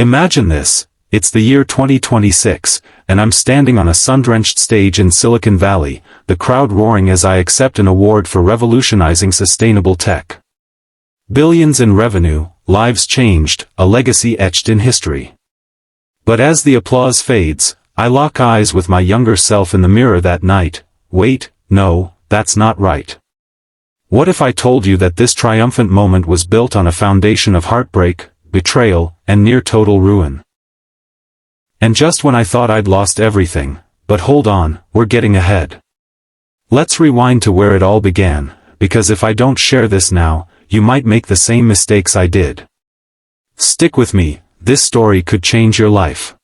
Imagine this, it's the year 2026, and I'm standing on a sun-drenched stage in Silicon Valley, the crowd roaring as I accept an award for revolutionizing sustainable tech. Billions in revenue, lives changed, a legacy etched in history. But as the applause fades, I lock eyes with my younger self in the mirror that night. Wait, no, that's not right. What if I told you that this triumphant moment was built on a foundation of heartbreak, betrayal, and near-total ruin? And just when I thought I'd lost everything, but hold on, we're getting ahead. Let's rewind to where it all began, because if I don't share this now, you might make the same mistakes I did. Stick with me, this story could change your life.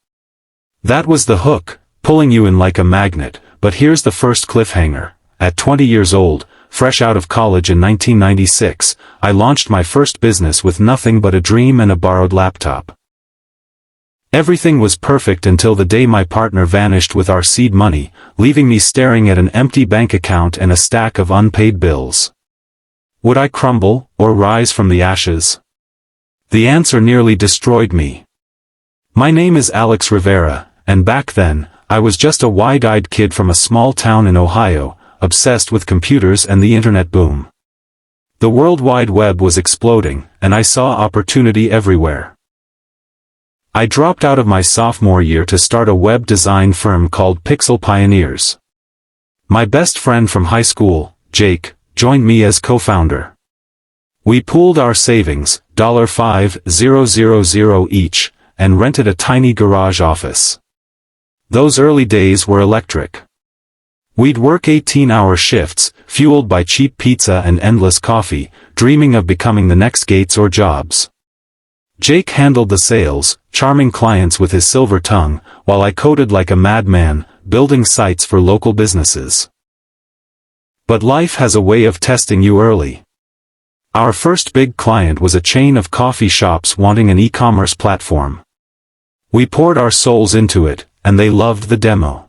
That was the hook, pulling you in like a magnet, but here's the first cliffhanger. At 20 years old, fresh out of college in 1996, I launched my first business with nothing but a dream and a borrowed laptop. Everything was perfect until the day my partner vanished with our seed money, leaving me staring at an empty bank account and a stack of unpaid bills. Would I crumble, or rise from the ashes? The answer nearly destroyed me. My name is Alex Rivera, and back then, I was just a wide-eyed kid from a small town in Ohio, obsessed with computers and the internet boom. The World Wide Web was exploding, and I saw opportunity everywhere. I dropped out of my sophomore year to start a web design firm called Pixel Pioneers. My best friend from high school, Jake, joined me as co-founder. We pooled our savings, $5,000 each, and rented a tiny garage office. Those early days were electric. We'd work 18-hour shifts, fueled by cheap pizza and endless coffee, dreaming of becoming the next Gates or Jobs. Jake handled the sales, charming clients with his silver tongue, while I coded like a madman, building sites for local businesses. But life has a way of testing you early. Our first big client was a chain of coffee shops wanting an e-commerce platform. We poured our souls into it, and they loved the demo.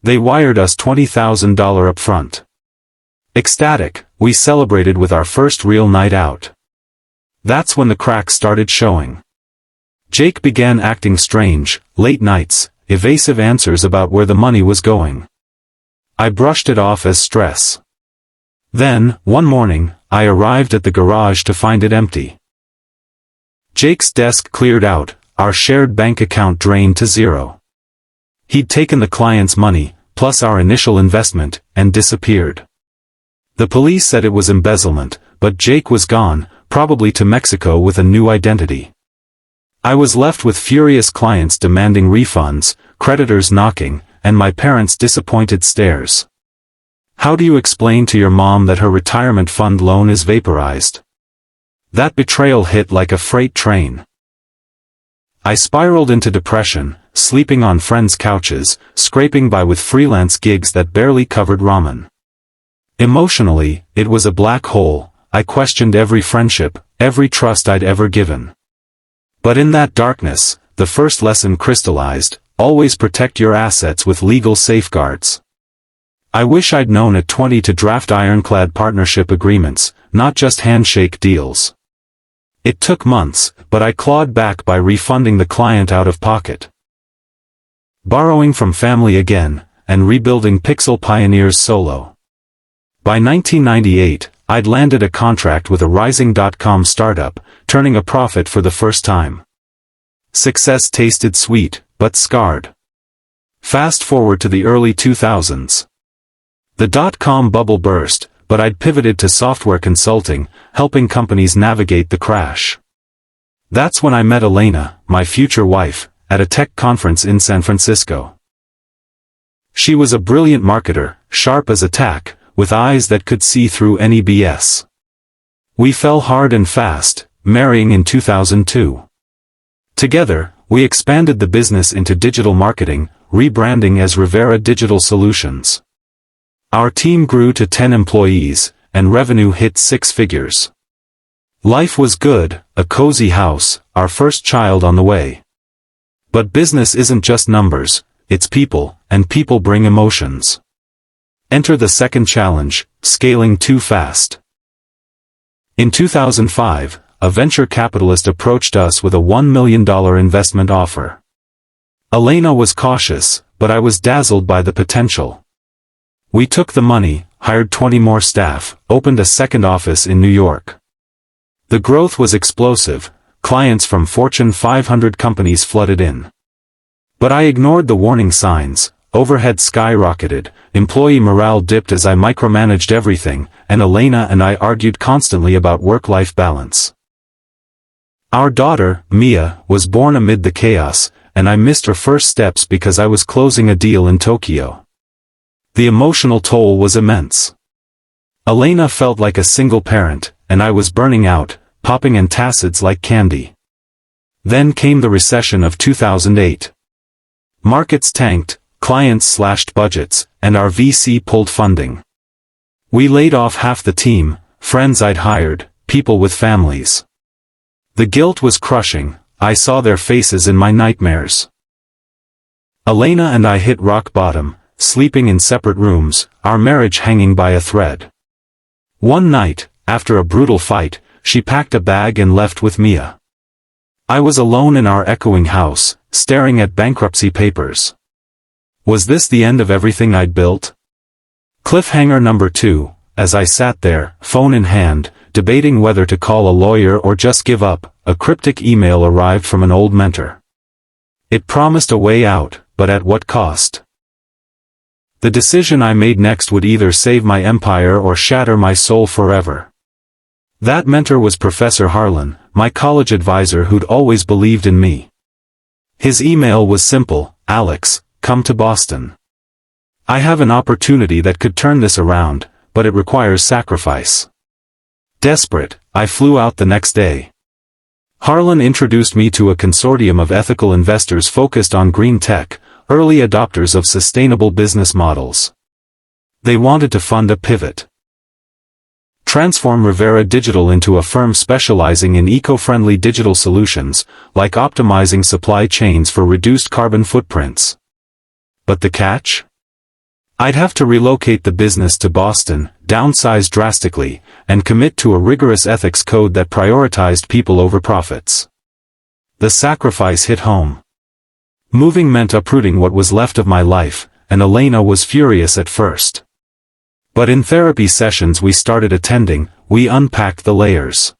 They wired us $20,000 upfront. Ecstatic, we celebrated with our first real night out. That's when the cracks started showing. Jake began acting strange, late nights, evasive answers about where the money was going. I brushed it off as stress. Then, one morning, I arrived at the garage to find it empty. Jake's desk cleared out, our shared bank account drained to zero. He'd taken the client's money, plus our initial investment, and disappeared. The police said it was embezzlement, but Jake was gone, probably to Mexico with a new identity. I was left with furious clients demanding refunds, creditors knocking, and my parents' disappointed stares. How do you explain to your mom that her retirement fund loan is vaporized? That betrayal hit like a freight train. I spiraled into depression, sleeping on friends' couches, scraping by with freelance gigs that barely covered ramen. Emotionally, it was a black hole. I questioned every friendship, every trust I'd ever given. But in that darkness, the first lesson crystallized: always protect your assets with legal safeguards. I wish I'd known at 20 to draft ironclad partnership agreements, not just handshake deals. It took months, but I clawed back by refunding the client out of pocket. Borrowing from family again, and rebuilding Pixel Pioneers solo. By 1998, I'd landed a contract with a rising .com startup, turning a profit for the first time. Success tasted sweet, but scarred. Fast forward to the early 2000s. The .com bubble burst, but I'd pivoted to software consulting, helping companies navigate the crash. That's when I met Elena, my future wife, at a tech conference in San Francisco. She was a brilliant marketer, sharp as a tack, with eyes that could see through any BS. We fell hard and fast, marrying in 2002. Together, we expanded the business into digital marketing, rebranding as Rivera Digital Solutions. Our team grew to 10 employees, and revenue hit 6 figures. Life was good, a cozy house, our first child on the way. But business isn't just numbers, it's people, and people bring emotions. Enter the second challenge: scaling too fast. In 2005, a venture capitalist approached us with a $1 million investment offer. Elena was cautious, but I was dazzled by the potential. We took the money, hired 20 more staff, opened a second office in New York. The growth was explosive, clients from Fortune 500 companies flooded in. But I ignored the warning signs. Overhead skyrocketed, employee morale dipped as I micromanaged everything, and Elena and I argued constantly about work-life balance. Our daughter, Mia, was born amid the chaos, and I missed her first steps because I was closing a deal in Tokyo. The emotional toll was immense. Elena felt like a single parent, and I was burning out, popping antacids like candy. Then came the recession of 2008. Markets tanked, clients slashed budgets, and our VC pulled funding. We laid off half the team, friends I'd hired, people with families. The guilt was crushing. I saw their faces in my nightmares. Elena and I hit rock bottom, sleeping in separate rooms, our marriage hanging by a thread. One night, after a brutal fight, she packed a bag and left with Mia. I was alone in our echoing house, staring at bankruptcy papers. Was this the end of everything I'd built? Cliffhanger number 2, as I sat there, phone in hand, debating whether to call a lawyer or just give up, a cryptic email arrived from an old mentor. It promised a way out, but at what cost? The decision I made next would either save my empire or shatter my soul forever. That mentor was Professor Harlan, my college advisor who'd always believed in me. His email was simple: Alex, come to Boston. I have an opportunity that could turn this around, but it requires sacrifice. Desperate, I flew out the next day. Harlan introduced me to a consortium of ethical investors focused on green tech, early adopters of sustainable business models. They wanted to fund a pivot. Transform Rivera Digital into a firm specializing in eco-friendly digital solutions, like optimizing supply chains for reduced carbon footprints. But the catch? I'd have to relocate the business to Boston, downsize drastically, and commit to a rigorous ethics code that prioritized people over profits. The sacrifice hit home. Moving meant uprooting what was left of my life, and Elena was furious at first. But in therapy sessions we started attending, we unpacked the layers.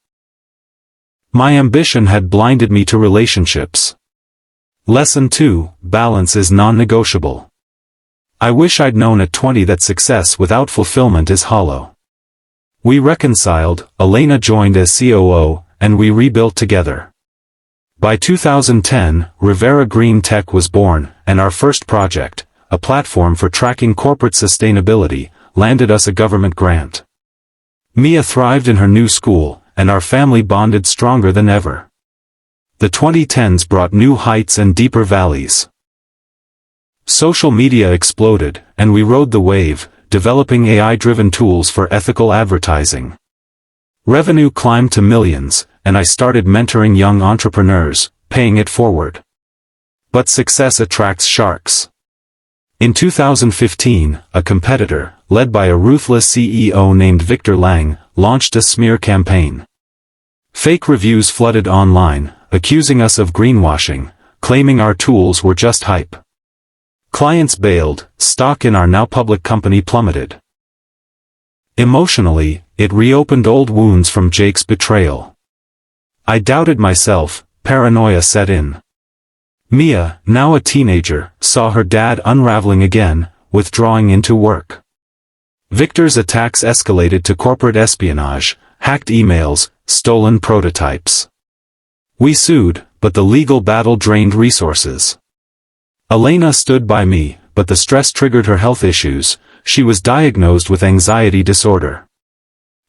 My ambition had blinded me to relationships. Lesson 2, balance is non-negotiable. I wish I'd known at 20 that success without fulfillment is hollow. We reconciled, Elena joined as COO, and we rebuilt together. By 2010, Rivera Green Tech was born, and our first project, a platform for tracking corporate sustainability, landed us a government grant. Mia thrived in her new school, and our family bonded stronger than ever. The 2010s brought new heights and deeper valleys. Social media exploded, and we rode the wave, developing AI-driven tools for ethical advertising. Revenue climbed to millions, and I started mentoring young entrepreneurs, paying it forward. But success attracts sharks. In 2015, a competitor, led by a ruthless CEO named Victor Lang, launched a smear campaign. Fake reviews flooded online, accusing us of greenwashing, claiming our tools were just hype. Clients bailed, stock in our now public company plummeted. Emotionally, it reopened old wounds from Jake's betrayal. I doubted myself, paranoia set in. Mia, now a teenager, saw her dad unraveling again, withdrawing into work. Victor's attacks escalated to corporate espionage, hacked emails, stolen prototypes. We sued, but the legal battle drained resources. Elena stood by me, but the stress triggered her health issues. She was diagnosed with anxiety disorder.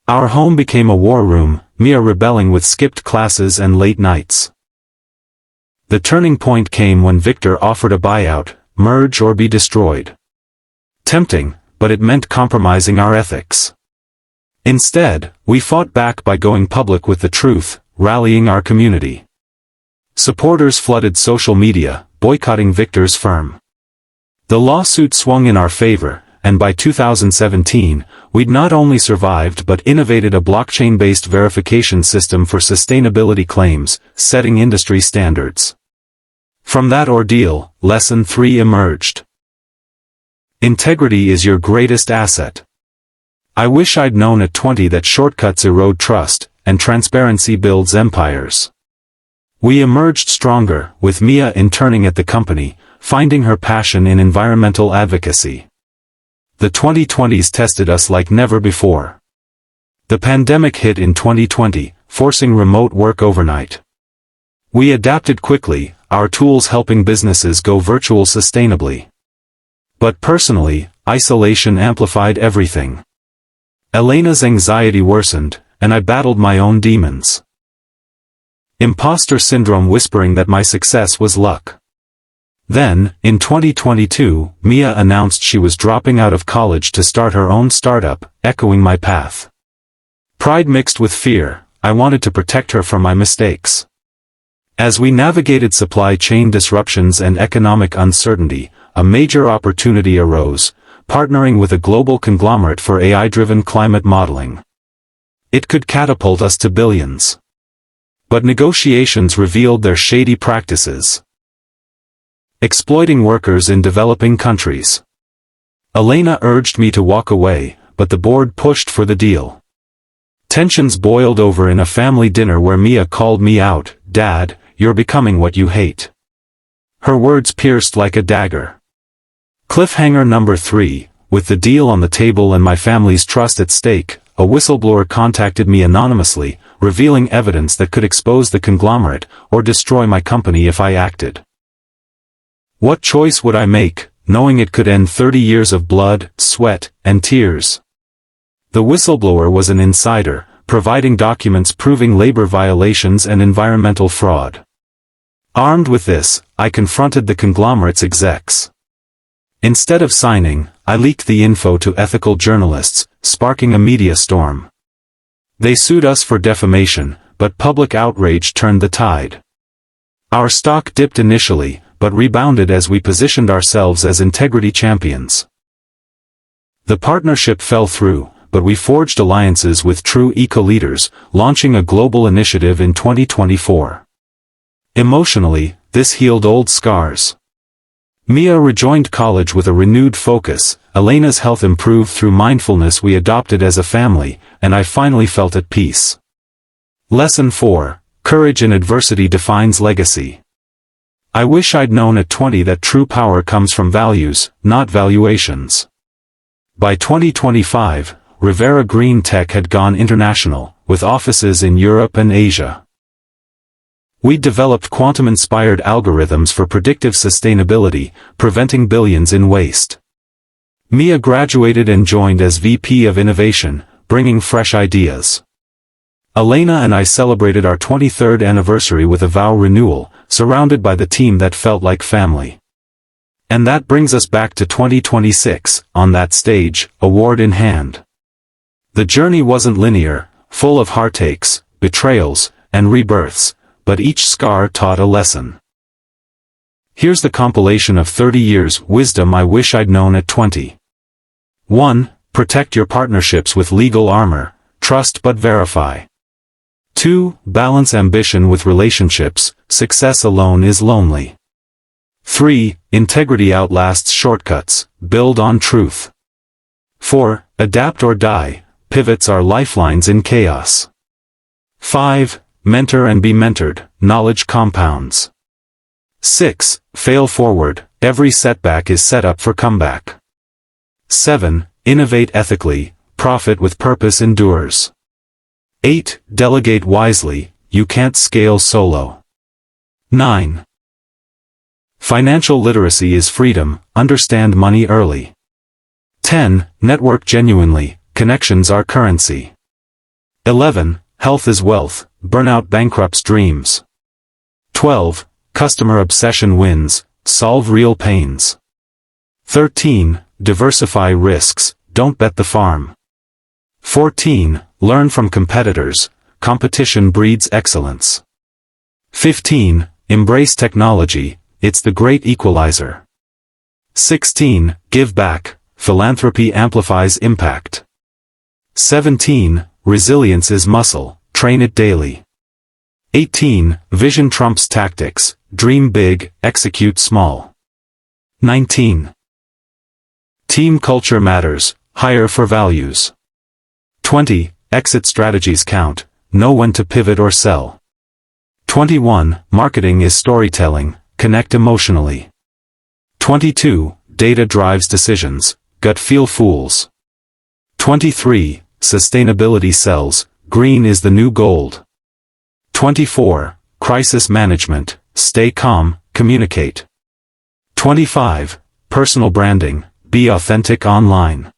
Our home became a war room, Mia rebelling with skipped classes and late nights. The turning point came when Victor offered a buyout, merge or be destroyed. Tempting, but it meant compromising our ethics. Instead, we fought back by going public with the truth, rallying our community. Supporters flooded social media, boycotting Victor's firm. The lawsuit swung in our favor, and by 2017, we'd not only survived but innovated a blockchain-based verification system for sustainability claims, setting industry standards. From that ordeal, Lesson 3 emerged. Integrity is your greatest asset. I wish I'd known at 20 that shortcuts erode trust, and transparency builds empires. We emerged stronger, with Mia interning at the company, finding her passion in environmental advocacy. The 2020s tested us like never before. The pandemic hit in 2020, forcing remote work overnight. We adapted quickly, our tools helping businesses go virtual sustainably. But personally, isolation amplified everything. Elena's anxiety worsened, and I battled my own demons. Imposter syndrome whispering that my success was luck. Then, in 2022, Mia announced she was dropping out of college to start her own startup, echoing my path. Pride mixed with fear, I wanted to protect her from my mistakes. As we navigated supply chain disruptions and economic uncertainty, a major opportunity arose, partnering with a global conglomerate for AI-driven climate modeling. It could catapult us to billions. But negotiations revealed their shady practices. Exploiting workers in developing countries. Elena urged me to walk away, but the board pushed for the deal. Tensions boiled over in a family dinner where Mia called me out, "Dad, you're becoming what you hate." Her words pierced like a dagger. Cliffhanger number 3, with the deal on the table and my family's trust at stake, a whistleblower contacted me anonymously, revealing evidence that could expose the conglomerate, or destroy my company if I acted. What choice would I make, knowing it could end 30 years of blood, sweat, and tears? The whistleblower was an insider, providing documents proving labor violations and environmental fraud. Armed with this, I confronted the conglomerate's execs. Instead of signing, I leaked the info to ethical journalists, sparking a media storm. They sued us for defamation, but public outrage turned the tide. Our stock dipped initially, but rebounded as we positioned ourselves as integrity champions. The partnership fell through, but we forged alliances with true eco-leaders, launching a global initiative in 2024. Emotionally, this healed old scars. Mia rejoined college with a renewed focus, Elena's health improved through mindfulness we adopted as a family, and I finally felt at peace. Lesson 4, Courage in adversity defines legacy. I wish I'd known at 20 that true power comes from values, not valuations. By 2025, Rivera Green Tech had gone international, with offices in Europe and Asia. We developed quantum-inspired algorithms for predictive sustainability, preventing billions in waste. Mia graduated and joined as VP of Innovation, bringing fresh ideas. Elena and I celebrated our 23rd anniversary with a vow renewal, surrounded by the team that felt like family. And that brings us back to 2026, on that stage, award in hand. The journey wasn't linear, full of heartaches, betrayals, and rebirths, but each scar taught a lesson. Here's the compilation of 30 years' wisdom I wish I'd known at 20. 1. Protect your partnerships with legal armor, trust but verify. 2. Balance ambition with relationships, success alone is lonely. 3. Integrity outlasts shortcuts, build on truth. 4. Adapt or die, pivots are lifelines in chaos. 5. Mentor and be mentored, knowledge compounds. 6. Fail forward, every setback is set up for comeback. 7. Innovate ethically, profit with purpose endures. 8. Delegate wisely, you can't scale solo. 9. Financial literacy is freedom, understand money early. 10. Network genuinely, connections are currency. 11. Health is wealth, burnout bankrupts dreams. 12. Customer obsession wins, solve real pains. 13. Diversify risks, don't bet the farm. 14. Learn from competitors, competition breeds excellence. 15. Embrace technology, it's the great equalizer. 16. Give back, philanthropy amplifies impact. 17. Resilience is muscle, train it daily. 18. Vision trumps tactics, dream big, execute small. 19. Team culture matters, hire for values. 20. Exit strategies count, know when to pivot or sell. 21. Marketing is storytelling, connect emotionally. 22. Data drives decisions, gut feel fools. 23. Sustainability sells, green is the new gold. 24. Crisis management, stay calm, communicate. 25. Personal branding, be authentic online.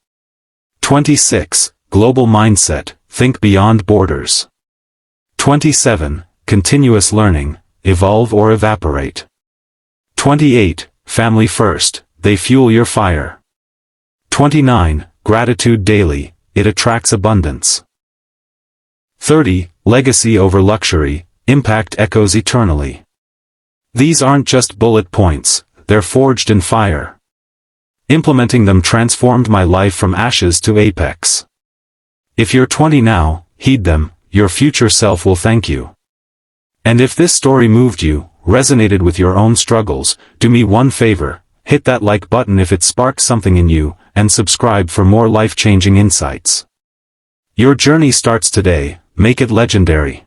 26. Global mindset, think beyond borders. 27. Continuous learning, evolve or evaporate. 28. Family first, they fuel your fire. 29. Gratitude daily, it attracts abundance. 30. Legacy over luxury, impact echoes eternally. These aren't just bullet points, they're forged in fire. Implementing them transformed my life from ashes to apex. If you're 20 now, heed them, your future self will thank you. And if this story moved you, resonated with your own struggles, do me one favor, hit that like button if it sparked something in you, and subscribe for more life-changing insights. Your journey starts today, make it legendary.